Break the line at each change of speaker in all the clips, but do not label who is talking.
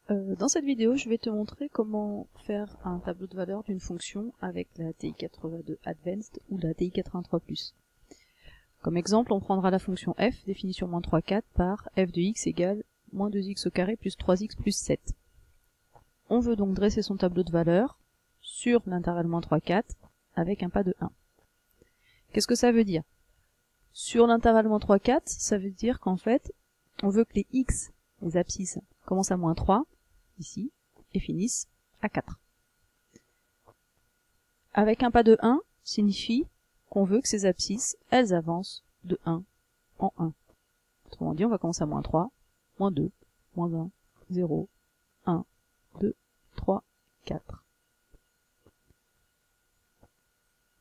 Dans cette vidéo, je vais te montrer comment faire un tableau de valeur d'une fonction avec la TI82 Advanced ou la TI83+. Comme exemple, on prendra la fonction f, définition -3, 4, par f de x égale -2x au carré plus 3x plus 7. On veut donc dresser son tableau de valeur sur l'intervalle -3, 4 avec un pas de 1. Qu'est-ce que ça veut dire? Sur l'intervalle -3, 4, ça veut dire qu'en fait, on veut que les x, les abscisses, commencent à -3, ici, et finissent à 4. Avec un pas de 1, signifie qu'on veut que ces abscisses, elles avancent de 1 en 1. Autrement dit, on va commencer à -3, -2, -1, 0, 1, 2, 3, 4.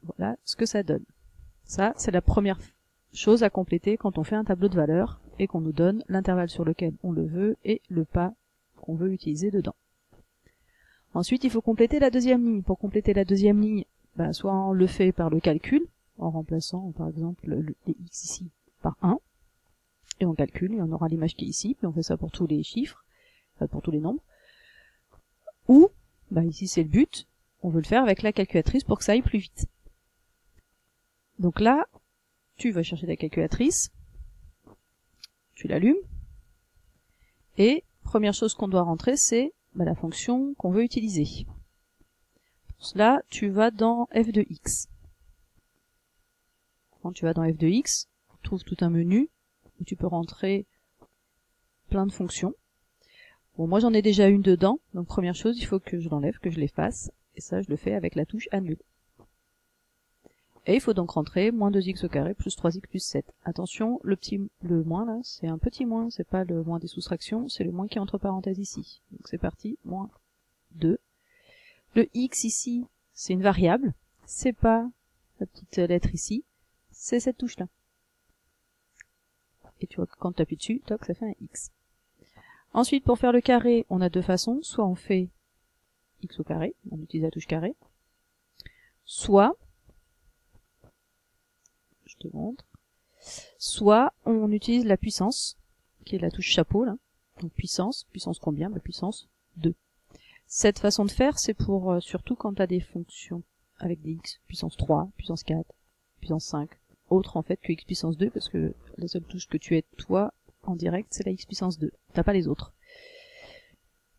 Voilà ce que ça donne. Ça, c'est la première chose à compléter quand on fait un tableau de valeur et qu'on nous donne l'intervalle sur lequel on le veut et le pas qu'on veut utiliser dedans. Ensuite, il faut compléter la deuxième ligne. Pour compléter la deuxième ligne, soit on le fait par le calcul, en remplaçant par exemple les x ici par 1, et on calcule, et on aura l'image qui est ici, puis on fait ça pour tous les chiffres, pour tous les nombres. Ou, ici c'est le but, on veut le faire avec la calculatrice pour que ça aille plus vite. Donc là, tu vas chercher ta calculatrice, tu l'allumes, et première chose qu'on doit rentrer, c'est la fonction qu'on veut utiliser. Pour cela, tu vas dans f de x. Quand tu vas dans f de x, tu trouves tout un menu où tu peux rentrer plein de fonctions. Bon, moi j'en ai déjà une dedans, donc première chose, il faut que je l'enlève, que je l'efface, et ça je le fais avec la touche annule. Et il faut donc rentrer -2x au carré plus 3x plus 7. Attention, le moins là, c'est un petit moins, c'est pas le moins des soustractions, c'est le moins qui est entre parenthèses ici. Donc c'est parti, -2. Le x ici, c'est une variable, c'est pas la petite lettre ici, c'est cette touche là. Et tu vois que quand tu appuies dessus, toc, ça fait un x. Ensuite, pour faire le carré, on a deux façons, soit on fait x au carré, on utilise la touche carré, soit je te montre. Soit on utilise la puissance, qui est la touche chapeau là. Donc puissance combien? Puissance 2. Cette façon de faire, c'est pour surtout quand tu as des fonctions avec des x puissance 3, puissance 4, puissance 5, autre en fait que x puissance 2, parce que la seule touche que tu aies toi en direct, c'est la x puissance 2. T'as pas les autres.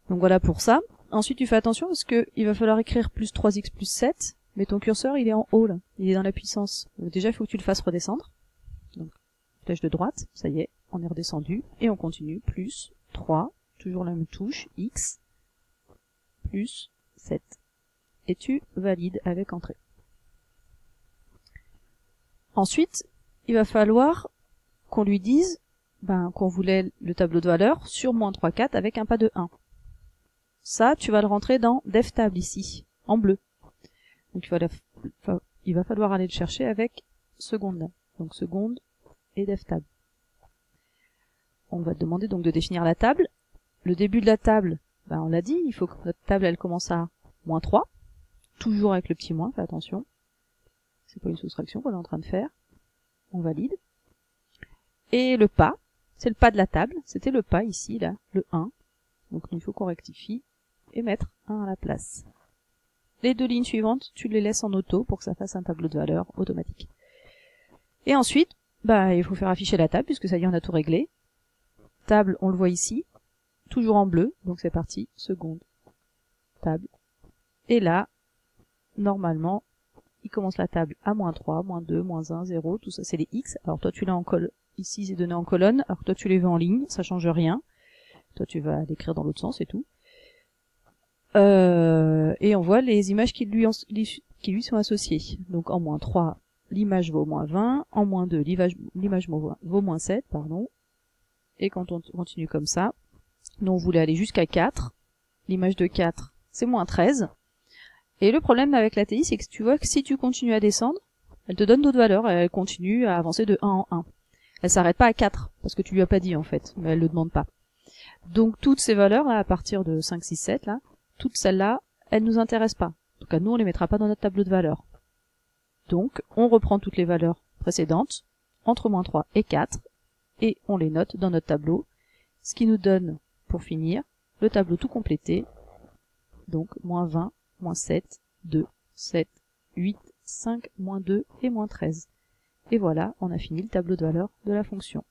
Donc voilà pour ça. Ensuite tu fais attention parce que il va falloir écrire plus 3x plus 7, mais ton curseur il est en haut là, il est dans la puissance. Donc déjà il faut que tu le fasses redescendre. Donc flèche de droite, ça y est, on est redescendu, et on continue, plus 3, toujours la même touche, x, plus 7. Et tu valides avec entrée. Ensuite, il va falloir qu'on lui dise qu'on voulait le tableau de valeur sur -3, 4 avec un pas de 1. Ça, tu vas le rentrer dans DevTable ici, en bleu. Donc il va falloir aller le chercher avec seconde là. Donc seconde et DevTable. On va te demander donc de définir la table. Le début de la table, on l'a dit, il faut que notre table elle commence à -3. Toujours avec le petit moins, fais attention. C'est pas une soustraction qu'on est en train de faire. On valide. Et le pas, c'est le pas de la table. C'était le pas ici, là, le 1. Donc il faut qu'on rectifie et mettre 1 à la place. Les deux lignes suivantes, tu les laisses en auto pour que ça fasse un tableau de valeur automatique. Et ensuite, il faut faire afficher la table, puisque ça y est, on a tout réglé. Table, on le voit ici, toujours en bleu, donc c'est parti, seconde, table. Et là, normalement, il commence la table à -3, -2, -1, 0, tout ça c'est les x. Alors toi tu l'as en colonne, ici c'est donné en colonne, alors toi tu les veux en ligne, ça change rien. Toi tu vas l'écrire dans l'autre sens et tout. Et on voit les images qui lui sont associées. Donc en -3, l'image vaut -20, en -2, l'image vaut -7, pardon. Et quand on continue comme ça, nous on voulait aller jusqu'à 4, l'image de 4 c'est -13, et le problème avec la TI c'est que tu vois que si tu continues à descendre, elle te donne d'autres valeurs, elle continue à avancer de 1 en 1. Elle s'arrête pas à 4, parce que tu lui as pas dit en fait, mais elle le demande pas. Donc toutes ces valeurs là, à partir de 5, 6, 7 là, toutes celles-là, elles nous intéressent pas. Donc nous on les mettra pas dans notre tableau de valeurs. Donc on reprend toutes les valeurs précédentes, entre -3 et 4, et on les note dans notre tableau, ce qui nous donne, pour finir, le tableau tout complété. Donc, moins 20, moins 7, 2, 7, 8, 5, moins 2 et moins 13. Et voilà, on a fini le tableau de valeur de la fonction.